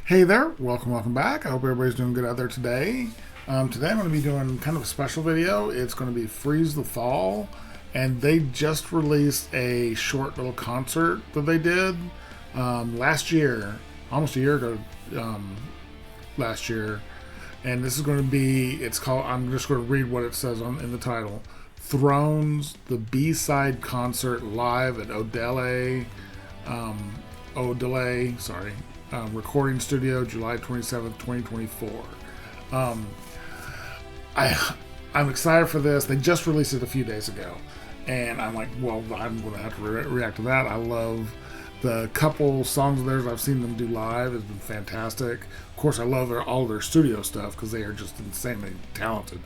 Hey there, welcome back. I hope everybody's doing good out there today. Today I'm going to be doing kind of a special video. It's going to be Freeze the Fall, and they just released a short little concert that they did last year, almost a year ago last year. And this is going to be, it's called, I'm just going to read what it says in the title. Thrones, the B-side concert live at Oodelally, recording studio, July 27th, 2024. I'm excited for this. They just released it a few days ago, and I'm like, well, I'm going to have to react to that. I love the couple songs of theirs I've seen them do live. It's been fantastic. Of course, I love all their studio stuff because they are just insanely talented.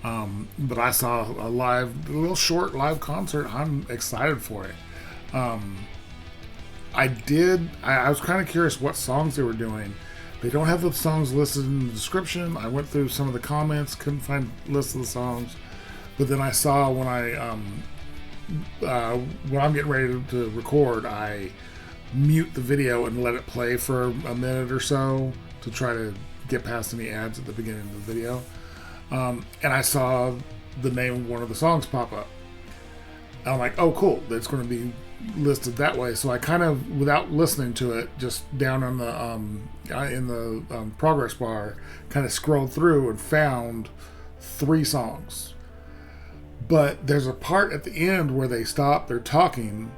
But I saw a little short live concert. I'm excited for it. I was kind of curious what songs they were doing. They don't have the songs listed in the description. I went through some of the comments, couldn't find lists of the songs. But then I saw when I'm getting ready to record, I mute the video and let it play for a minute or so to try to get past any ads at the beginning of the video. And I saw the name of one of the songs pop up. And I'm like, oh, cool. It's going to be listed that way. So I kind of, without listening to it, just down on the progress bar, kind of scrolled through and found 3 songs. But there's a part at the end where they stop, they're talking.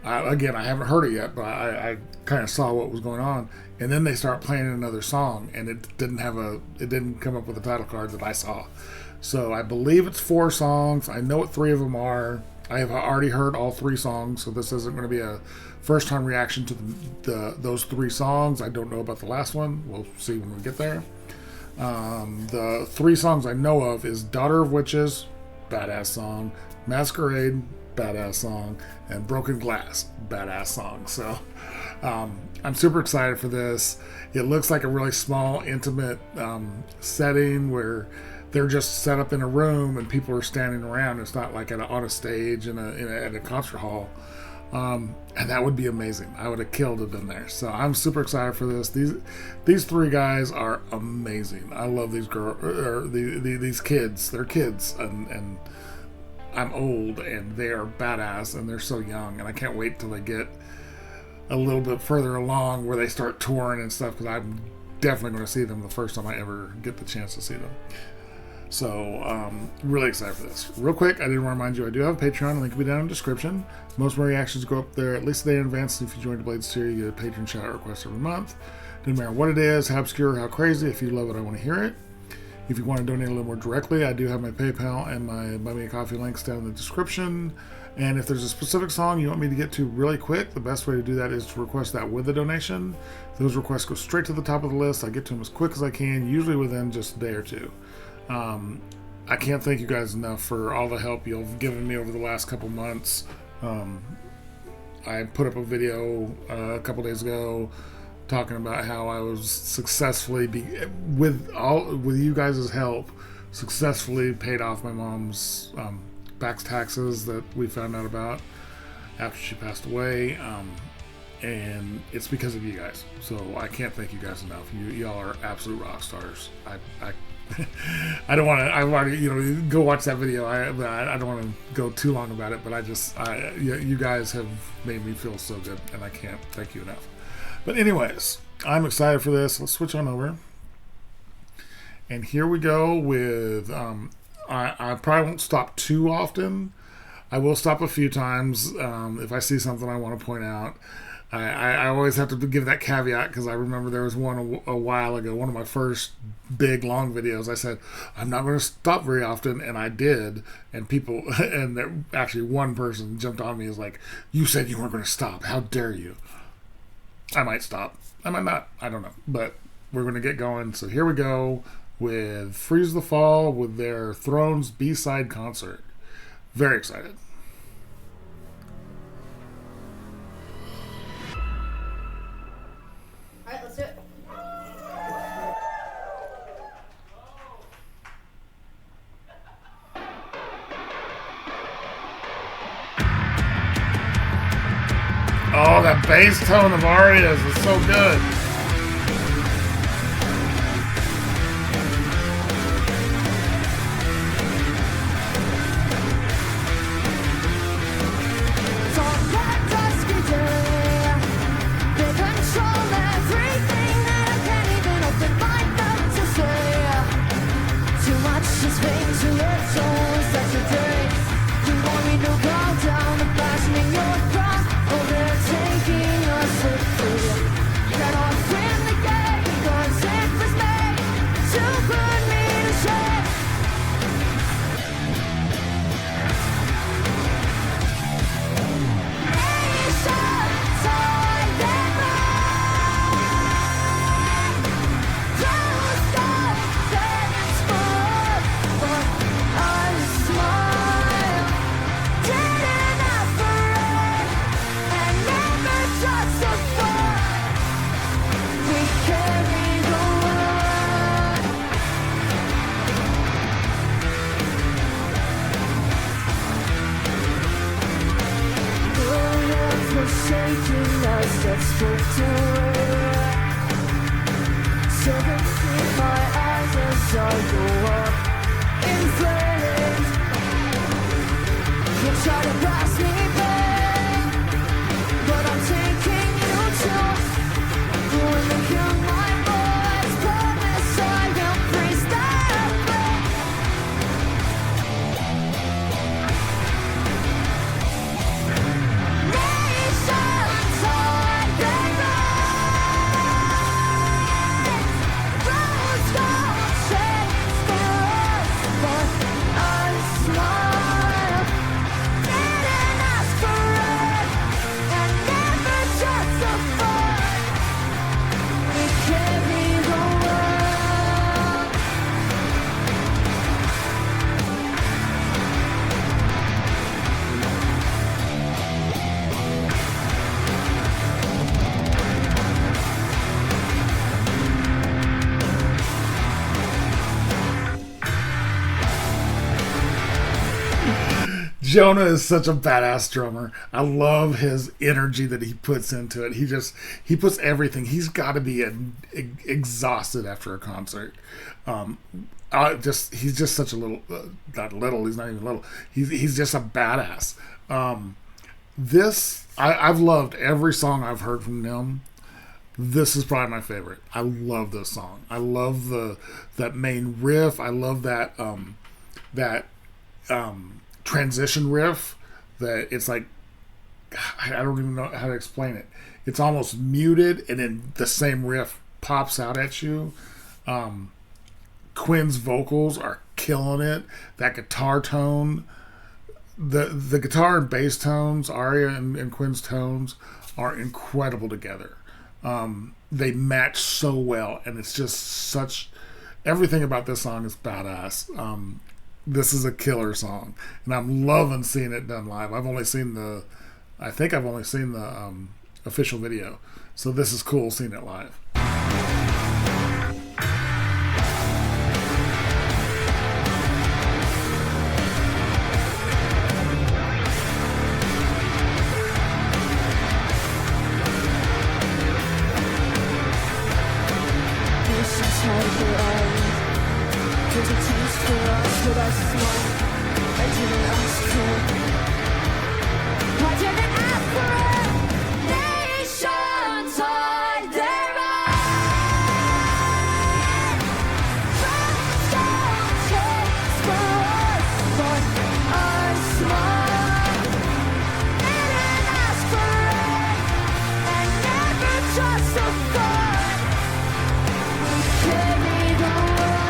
Again, I haven't heard it yet, but I kind of saw what was going on. And then they start playing another song, and it didn't come up with a title card that I saw. So I believe it's 4 songs. I know what 3 of them are. I have already heard all 3 songs, so this isn't going to be a first-time reaction to those 3 songs. I don't know about the last one. We'll see when we get there. The 3 songs I know of is Daughter of Witches, badass song, Masquerade, badass song, and Broken Glass, badass song. So I'm super excited for this. It looks like a really small, intimate setting where they're just set up in a room and people are standing around. It's not like on a stage at a concert hall. And that would be amazing. I would have killed to have been there. So I'm super excited for this. These 3 guys are amazing. I love these these kids. They're kids, and I'm old, and they are badass, and they're so young. And I can't wait till they get a little bit further along where they start touring and stuff, because I'm definitely going to see them the first time I ever get the chance to see them. So, really excited for this. Real quick, I did want to remind you, I do have a Patreon. Link will be down in the description. Most of my reactions go up there at least a day in advance. If you join the Blade series, you get a patron shout out request every month. No matter what it is, how obscure, how crazy. If you love it, I want to hear it. If you want to donate a little more directly, I do have my PayPal and my Buy Me a Coffee links down in the description. And if there's a specific song you want me to get to really quick, the best way to do that is to request that with a donation. Those requests go straight to the top of the list. I get to them as quick as I can, usually within just a day or 2. I can't thank you guys enough for all the help you've given me over the last couple months. I put up a video a couple days ago talking about how I was successfully, with you guys' help, successfully paid off my mom's back taxes that we found out about after she passed away. And it's because of you guys. So I can't thank you guys enough. Y'all are absolute rock stars. I don't want to. I want to, go watch that video. I don't want to go too long about it. But you guys have made me feel so good, and I can't thank you enough. But anyways, I'm excited for this. Let's switch on over. And here we go with. I probably won't stop too often. I will stop a few times if I see something I want to point out. I always have to give that caveat because I remember there was one a while ago, one of my first big long videos. I said, I'm not going to stop very often, and I did. And people, and actually one person jumped on me and was like, you said you weren't going to stop. How dare you? I might stop. I might not. I don't know. But we're going to get going. So here we go with Freeze the Fall with their Thrones B-side concert. Very excited. Alright, let's do it. Oh, that bass tone of Aria's is so good. making us desperate to so between my eyes as I go up in flames. You try to pass me back, but I'm taking you to when you hear my voice. Promise I will freeze that way. Nations on the rise, roads don't change for us, but I smile. Didn't ask for it, and never justified. We carry the world. Jonah is such a badass drummer. I love his energy that he puts into it. He puts everything. He's got to be exhausted after a concert. He's just such a little, not little. He's not even little. He's just a badass. I've loved every song I've heard from him. This is probably my favorite. I love this song. I love that main riff. I love that transition riff. That it's like, I don't even know how to explain it. It's almost muted, and then the same riff pops out at you. Quinn's vocals are killing it. That guitar tone, the guitar and bass tones, Aria and Quinn's tones are incredible together. They match so well, and it's just such. Everything about this song is badass. This is a killer song, and I'm loving seeing it done live. I think I've only seen the official video, so this is cool seeing it live. Nations hide their eyes. There's a taste for us, but I smile. I didn't ask for it. I didn't ask for it. Nations hide their eyes. Roads don't change for us, but I smile. Didn't ask for it, and never justified. We carry the world.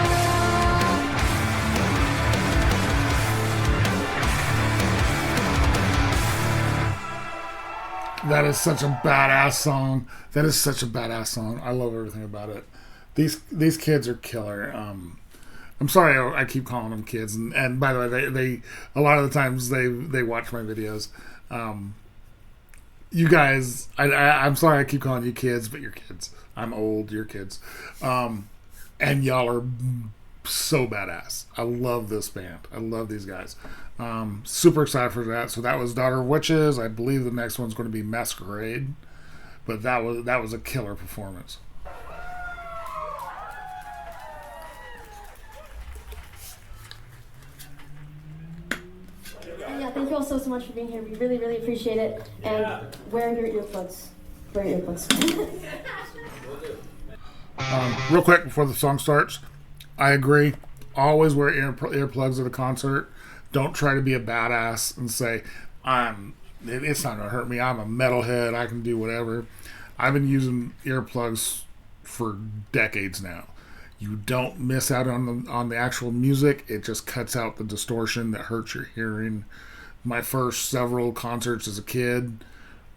That is such a badass song. That is such a badass song. I love everything about it. These kids are killer. I'm sorry I keep calling them kids, and by the way, they a lot of the times they watch my videos. You guys, I'm sorry I keep calling you kids, but you're kids. I'm old, you're kids, and y'all are so badass. I love this band. I love these guys. Super excited for that. So that was Daughter of Witches. I believe the next one's going to be Masquerade, but that was a killer performance. And yeah, thank you all so much for being here. We really, really appreciate it. And wear your earplugs. Wear your earplugs. Real quick before the song starts, I agree. Always wear earplugs at a concert. Don't try to be a badass and say, it's not going to hurt me. I'm a metalhead. I can do whatever. I've been using earplugs for decades now. You don't miss out on the actual music. It just cuts out the distortion that hurts your hearing. My first several concerts as a kid,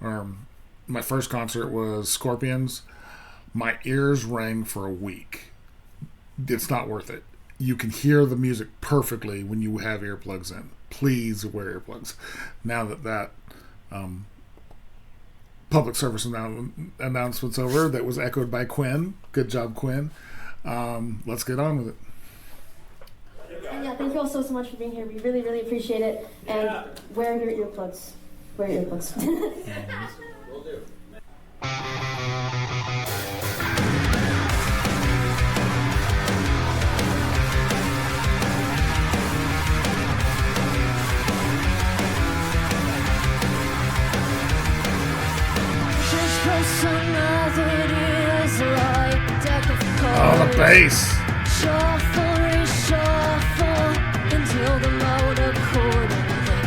my first concert was Scorpions. My ears rang for a week. It's not worth it. You can hear the music perfectly when you have earplugs in. Please wear earplugs. Now that public service announcement's over, that was echoed by Quinn. Good job, Quinn. Let's get on with it. And yeah, thank you all so much for being here. We really, really appreciate it. And wear your earplugs. Wear your earplugs. Oh, the bass. Shuffle, reshuffle until the mode accordingly.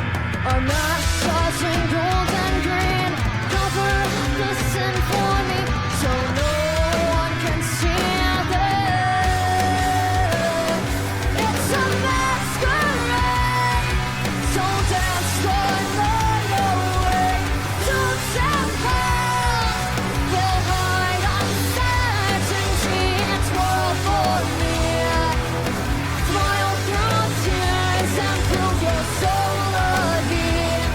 Our mascots in gold and green cover up the symphony so no one can see them. It's a masquerade, so dance the night away. Don't temple, we'll hide on certainty. It's world for me. Smile through tears and prove your soul again.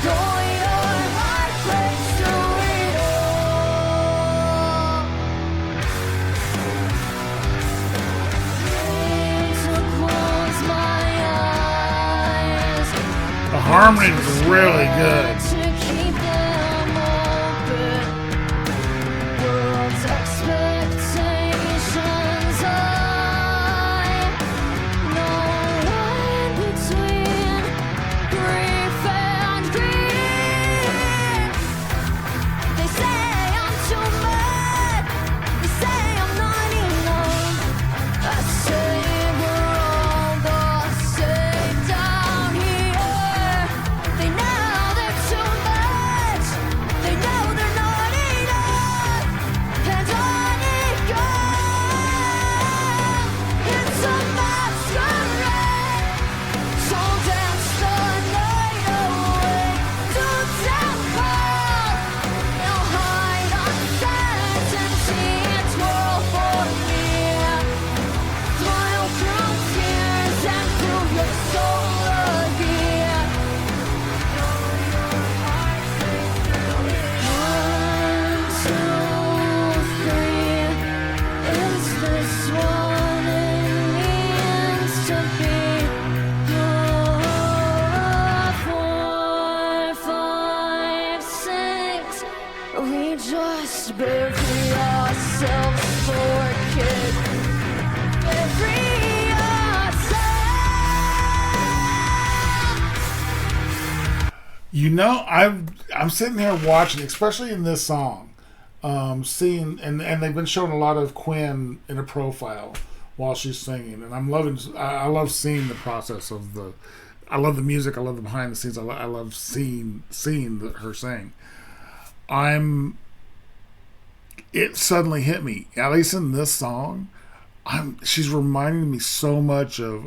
Though your heart breaks through it all. Need to close my eyes. The harmony's really good. To keep them open. World's expectations high. No line between grief and greed. They say I'm too mad. They say I'm not enough. I say we're all the same down here. They know they're too much. They know they're not enough. And I need God. It's a masquerade. So dance the night away. Don't temple. They'll hide uncertainty. It's world for me. Smile through tears and prove your soul again. One, two, three. Is this what it means to be? 4, 5, 6. We just bury ourselves for a kid. Bury ourselves. You know, I'm sitting here watching, especially in this song, seeing and they've been showing a lot of Quinn in a profile while she's singing, and I'm loving. I love seeing the process of the. I love the music. I love the behind the scenes. I love seeing her sing. It suddenly hit me, at least in this song. She's reminding me so much of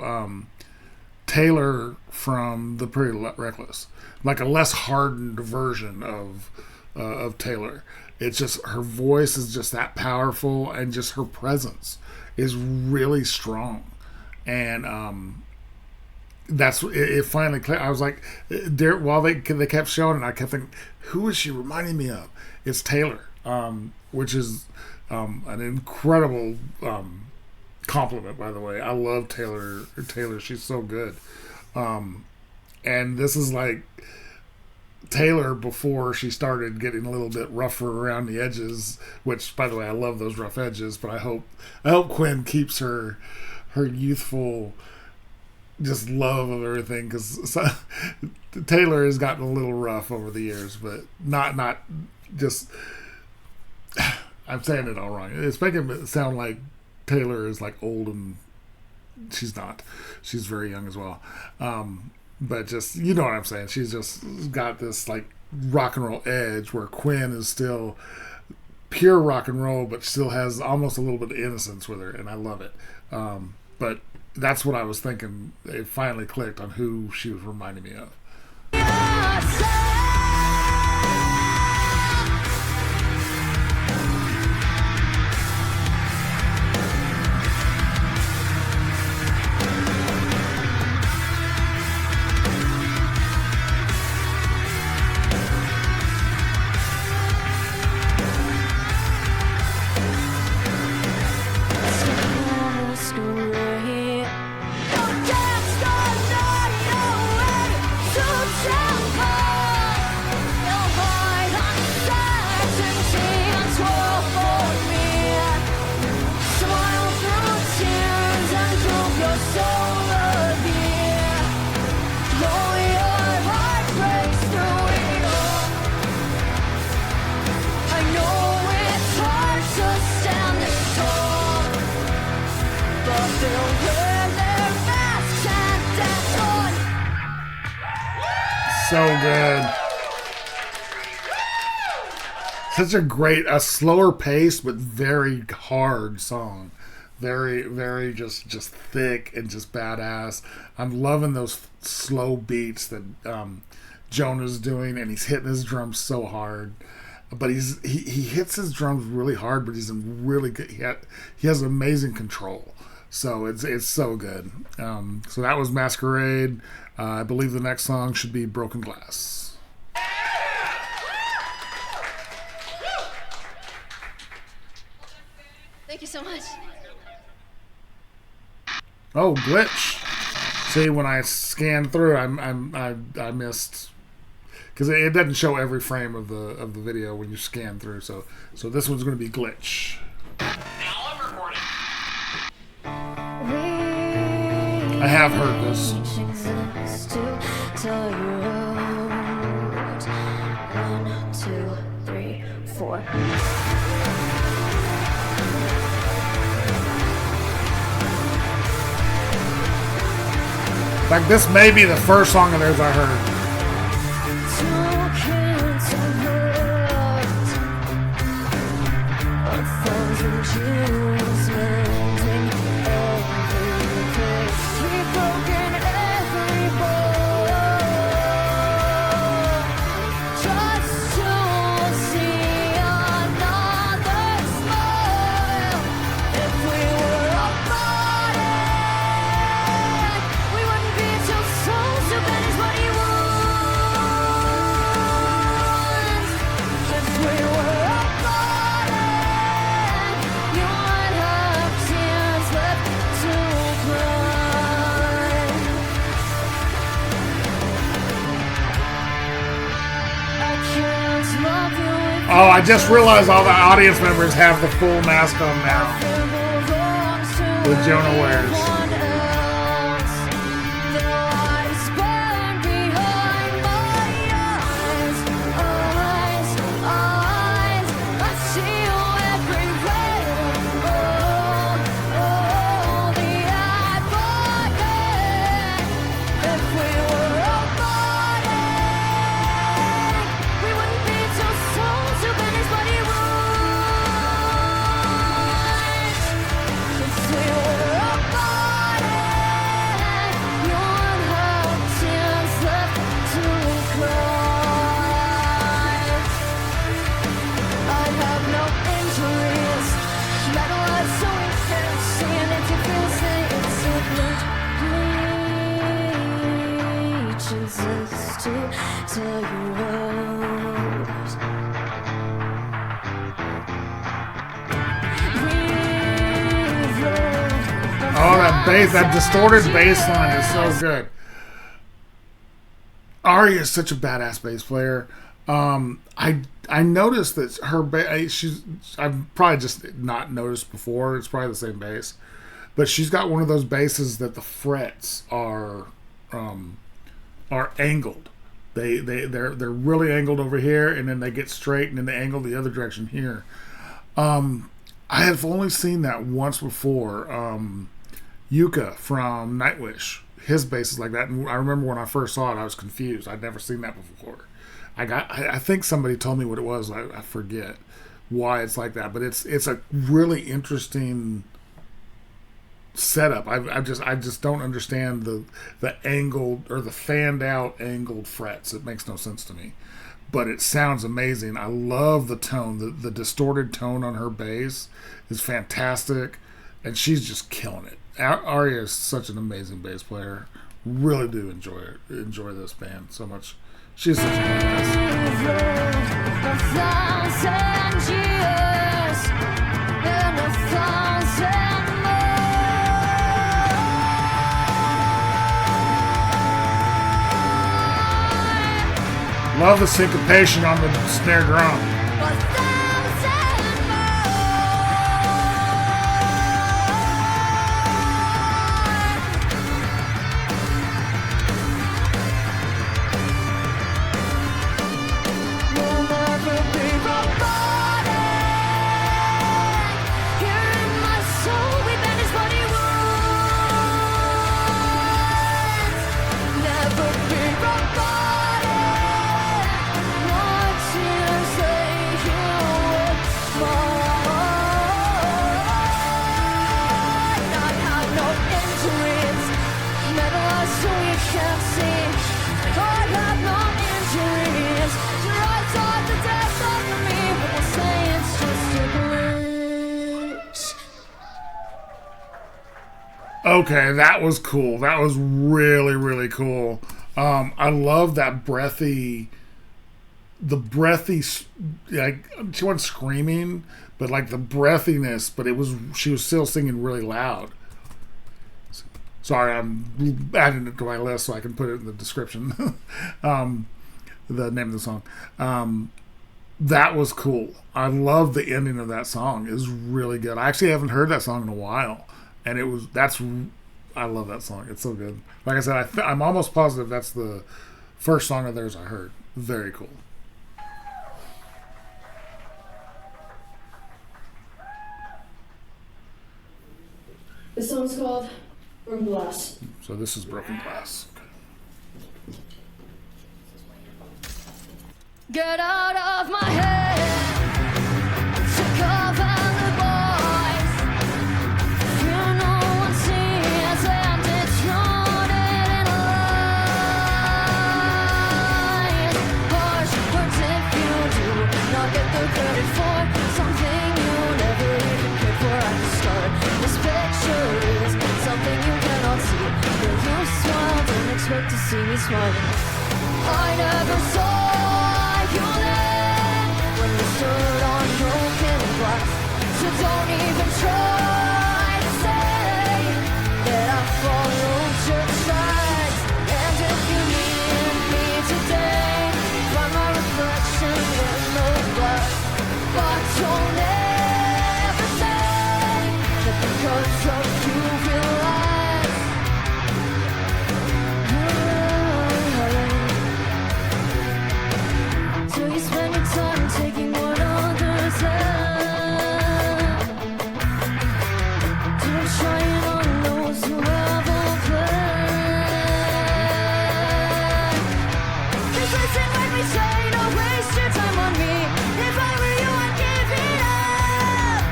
Taylor from The Pretty Reckless, like a less hardened version of Taylor. It's just her voice is just that powerful, and just her presence is really strong, and that's it. Finally, I was like, while they kept showing it, I kept thinking, who is she reminding me of? It's Taylor, which is an incredible compliment, by the way. I love Taylor. She's so good. And this is like Taylor before she started getting a little bit rougher around the edges, which, by the way, I love those rough edges, but I hope Quinn keeps her youthful just love of everything, because Taylor has gotten a little rough over the years, but not just I'm saying it all wrong. It's making it sound like Taylor is like old, and she's not. She's very young as well. But just, you know what I'm saying. She's just got this like rock and roll edge, where Quinn is still pure rock and roll, but still has almost a little bit of innocence with her, and I love it. But that's what I was thinking. It finally clicked on who she was reminding me of. Don't dance the night away. So good. Such a slower pace, but very hard song. Very, very just thick and just badass. I'm loving those slow beats that Jonah's doing, and he's hitting his drums so hard. But he hits his drums really hard, but he's in really good. He has amazing control. So it's so good. So that was Masquerade. I believe the next song should be Broken Glass. Thank you so much. Oh, glitch. See, when I scanned through, I missed, because it doesn't show every frame of the video when you scan through. So this one's going to be glitch. Now I'm recording. I have heard this. One, two, three, four. Like, this may be the first song of theirs I heard. Oh, I just realized all the audience members have the full mask on now that Jonah wears. Oh, that bass, that distorted bass line is so good. Aria is such a badass bass player. I noticed that her bass, I've probably just not noticed before. It's probably the same bass, but she's got one of those basses that the frets are angled. They're really angled over here, and then they get straight, and then they angle the other direction here. I have only seen that once before. Yuka from Nightwish, his bass is like that, and I remember when I first saw it, I was confused. I'd never seen that before. I think somebody told me what it was. I forget why it's like that, but it's a really interesting setup. I just don't understand the angled or the fanned out angled frets. It makes no sense to me, but it sounds amazing. I love the tone. The distorted tone on her bass is fantastic, and she's just killing it. Aria is such an amazing bass player. Really do enjoy this band so much. She's such a badass. Love the syncopation on the snare drum. Okay, that was cool. That was really, really cool. I love that breathy, like, she wasn't screaming, but like the breathiness, but she was still singing really loud. Sorry, I'm adding it to my list so I can put it in the description. The name of the song. That was cool. I love the ending of that song. It was really good. I actually haven't heard that song in a while, and I love that song. It's so good. Like I said, I'm almost positive that's the first song of theirs I heard. Very cool. This song's called Broken Glass. So this is Broken Glass. Get out of my head. Take over the boys. Feel no one sees and it's rooted in lies. Harsh words if you do not get the credit for something you never even cared for at the start. This picture is something you cannot see. But you smile, don't expect to see me smiling. I never saw you then when we stood on broken glass. So don't even try to say that I followed your tracks. And if you need me today, find my reflection in the glass. But don't ever say that because of you feel last. So you spend your time taking what others have. Don't try it on those who have a plan. Just listen when we say, don't waste your time on me. If I were you, I'd give it up.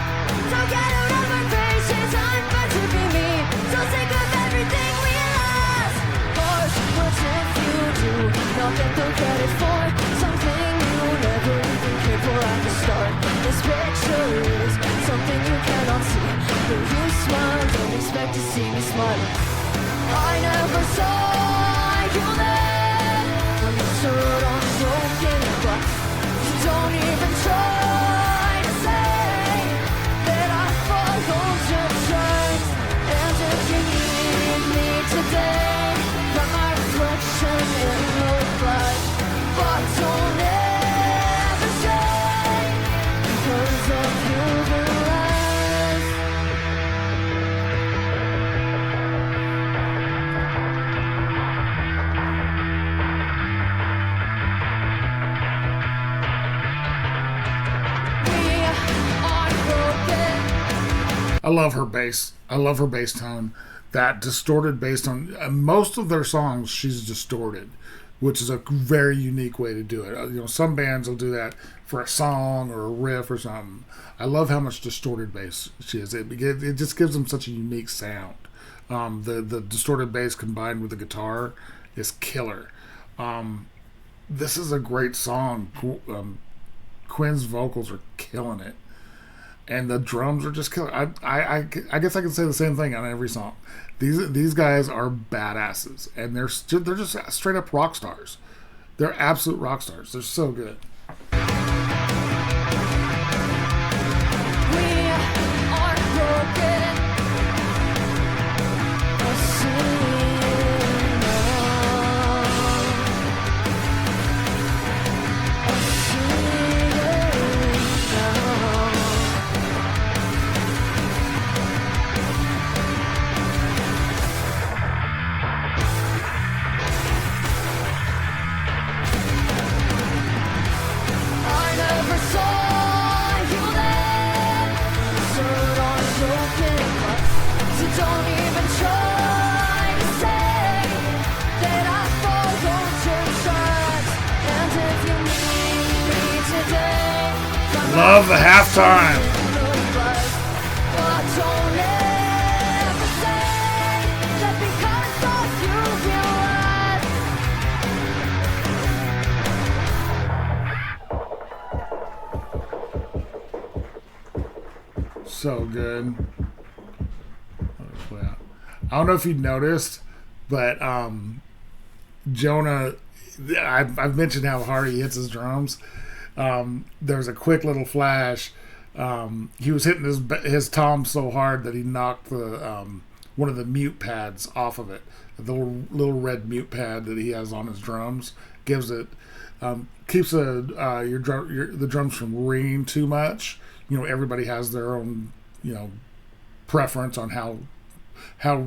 Don't get out of my face, it's unfair to be me. So sick of everything we lost. Harsh words if you do not get the credit for something you never even cared for at the start. This picture is something you cannot see. But you smile, don't expect to see me smiling. I never saw you then when you stood on broken glass. So don't even try to say that I followed your tracks. And if you need me today, find my reflection in the glass. But don't ever say because of you the last. We are broken. I love her bass. I love her bass tone. That distorted bass tone. Most of their songs, she's distorted, which is a very unique way to do it. Some bands will do that for a song or a riff or something. I love how much distorted bass she is. It just gives them such a unique sound. The distorted bass combined with the guitar is killer. This is a great song. Quinn's vocals are killing it, and the drums are just killer. I guess I can say the same thing on every song. These guys are badasses, and they're just straight up rock stars. They're absolute rock stars. They're so good. We are broken. A Love the halftime. So good. I don't know if you noticed, but Jonah, I've mentioned how hard he hits his drums. There's a quick little flash. He was hitting his tom so hard that he knocked the one of the mute pads off of it. The little red mute pad that he has on his drums gives it keeps the drums from ringing too much. You know, everybody has their own preference on how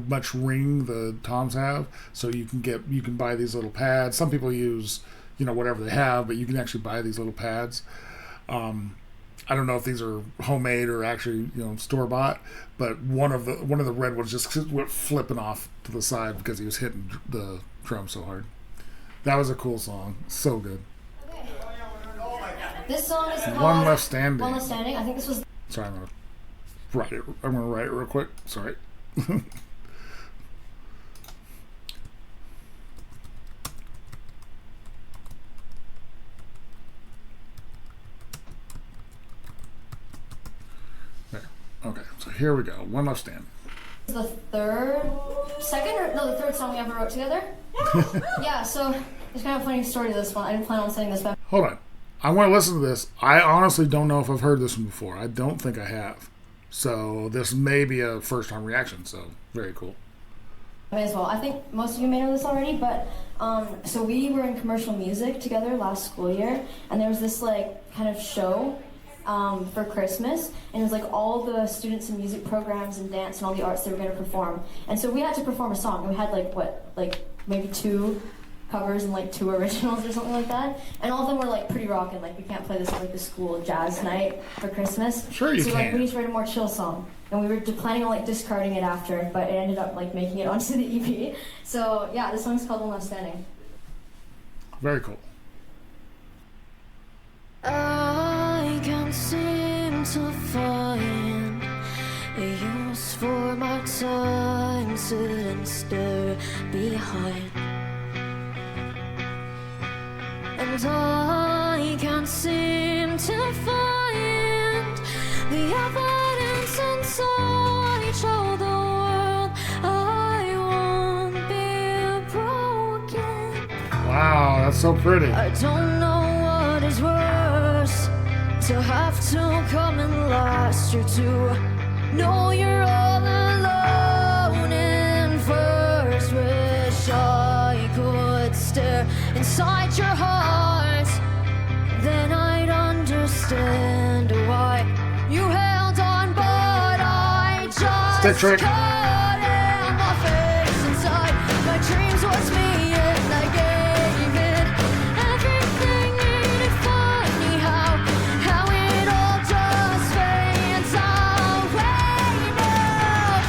much ring the toms have. So you can buy these little pads. Some people use whatever they have, but you can actually buy these little pads. I don't know if these are homemade or actually store bought, but one of the red ones just went flipping off to the side because he was hitting the drum so hard. That was a cool song. So good. Okay. This song is called One Left Standing. One Left Standing. I think this was. Sorry, I'm gonna write it real quick. Sorry. There. Okay, so here we go. One Left Standing. The third song we ever wrote together. Yeah, so there's kind of a funny story to this one. I didn't plan on saying this, but Hold on. I want to listen to this. I honestly don't know if I've heard this one before. I don't think I have. So this may be a first time reaction, so very cool. may as well. I think most of you may know this already, but so we were in commercial music together last school year, and there was this like kind of show for Christmas, and it was like all the students in music programs and dance and all the arts they were going to perform. And so we had to perform a song, and we had like maybe 2 covers and like 2 originals or something like that, and all of them were like pretty rockin'. Like we can't play this at like the school jazz night for Christmas. Sure you so can. like we need to write a more chill song, and we were planning on like discarding it after, but it ended up like making it onto the EP. So yeah, this song's called One Left Standing. Very cool. I can't seem to find a use for my time, sit and stare behind. And I can't seem to find the evidence inside. Show the world I won't be broken. Wow, that's so pretty. I don't know what is worse, to have to come in last or to know you're all alone in first. Wish I could stare inside your heart, then I'd understand why you held on, but I just Stick trick. couldn't. My face inside my dreams was me, and I gave it everything. Ain't it funny how it all just fades away now?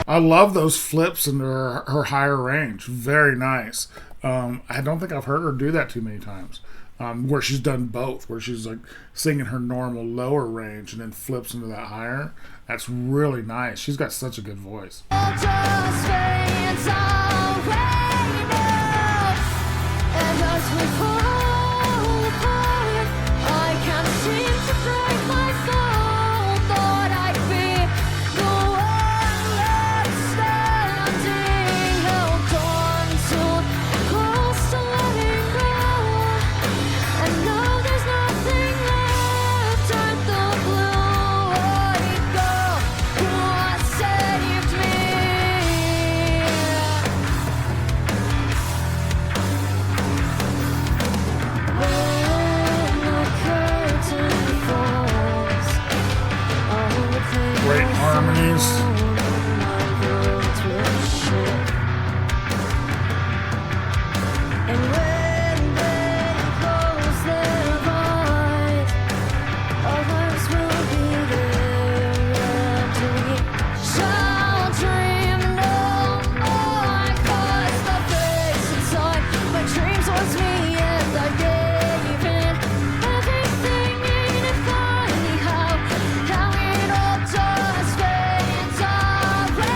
I love those flips into her higher range. Very nice. I don't think I've heard her do that too many times. Where she's done both, where she's like singing her normal lower range and then flips into that higher. That's really nice. She's got such a good voice. All just fades away now. And as we fall apart, I can't seem to break my fall. Thought I'd be the one left standing, held on too close to letting go. And now there's nothing left. Turn the blue-eyed girl who saved me. When the curtain falls, all the things Great harmonies. my world will shift. And when they close their eyes, our lives will be there, and we shall dream no more. 'Cause the face inside my dreams was me, and I gave it everything. Ain't it funny how it all just fades away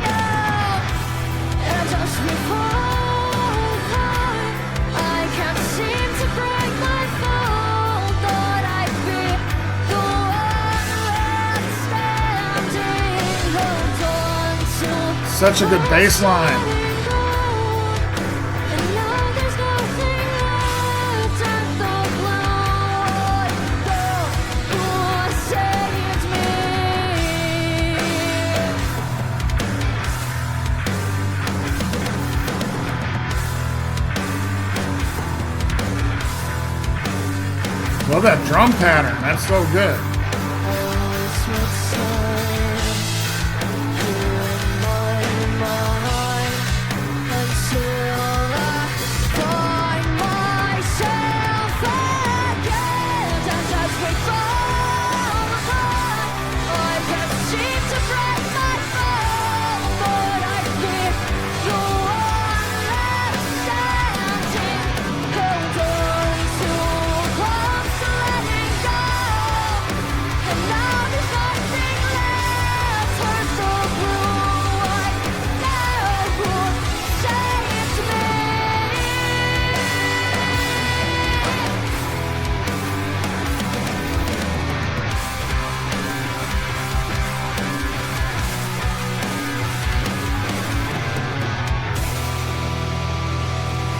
now? And as we fall apart, Such a good bass line. Love that drum pattern. That's so good.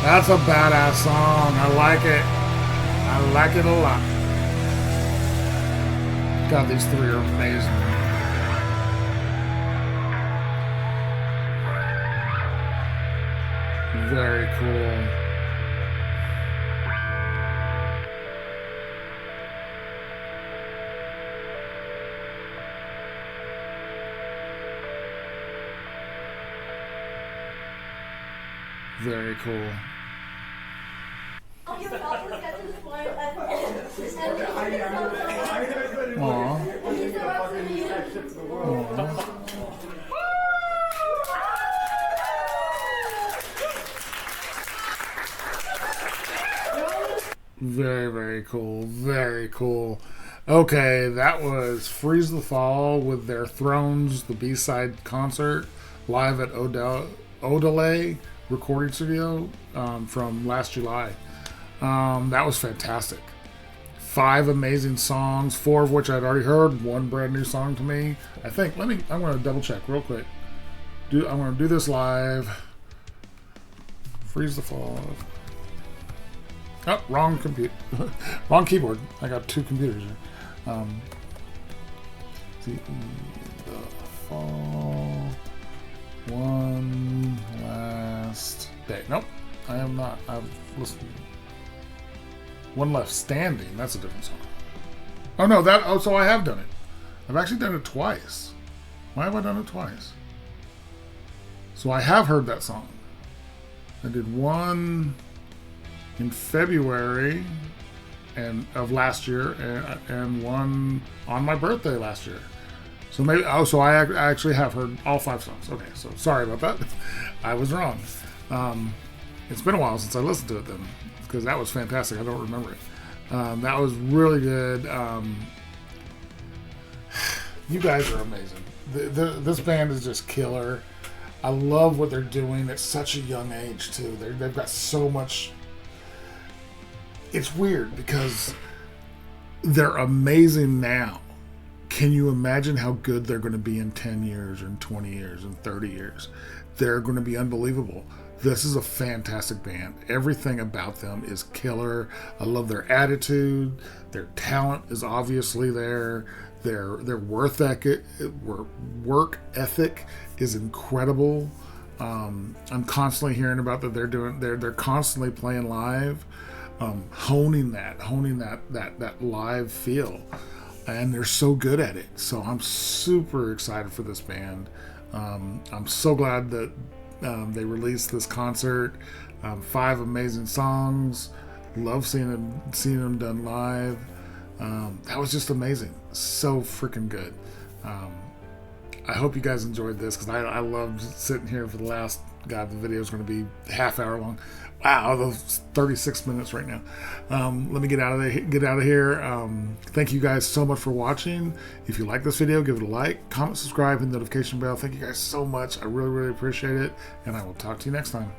That's a badass song. I like it. I like it a lot. God, these three are amazing. Very cool. Very cool. Aww. Very, very cool. Very cool. Okay, that was Freeze the Fall with their Thrones, the B-side concert, live at Oodelally recording studio from last July. That was fantastic. 5 amazing songs, 4 of which I'd already heard, 1 brand new song to me. I think, I'm going to double check real quick. I'm going to do this live. Freeze the Fall. Oh, wrong computer. Wrong keyboard. I got 2 computers here. The Fall. One last day. Nope, I am not. I've listened. One Left Standing. That's a different song. Oh no, that. Oh, so I have done it. I've actually done it twice. Why have I done it twice? So I have heard that song. I did one in February of last year, and one on my birthday last year. So maybe. Oh, so I actually have heard all 5 songs. Okay, so sorry about that. I was wrong. It's been a while since I listened to it then, because that was fantastic. I don't remember it. That was really good. You guys are amazing. This band is just killer. I love what they're doing at such a young age too. They've got so much. It's weird because they're amazing now. Can you imagine how good they're going to be in 10 years and 20 years and 30 years? They're going to be unbelievable. This is a fantastic band. Everything about them is killer. I love their attitude. Their talent is obviously there. Their work ethic is incredible. I'm constantly hearing about that they're constantly playing live, honing that live feel. And they're so good at it. So I'm super excited for this band. I'm so glad that they released this concert. 5 amazing songs. Love seeing them done live. That was just amazing. So freaking good. I hope you guys enjoyed this, because I loved sitting here for the last. God, the video is going to be half hour long. Wow, those 36 minutes right now. Let me get out of here. Thank you guys so much for watching. If you like this video, give it a like, comment, subscribe, and notification bell. Thank you guys so much. I really, really appreciate it. And I will talk to you next time.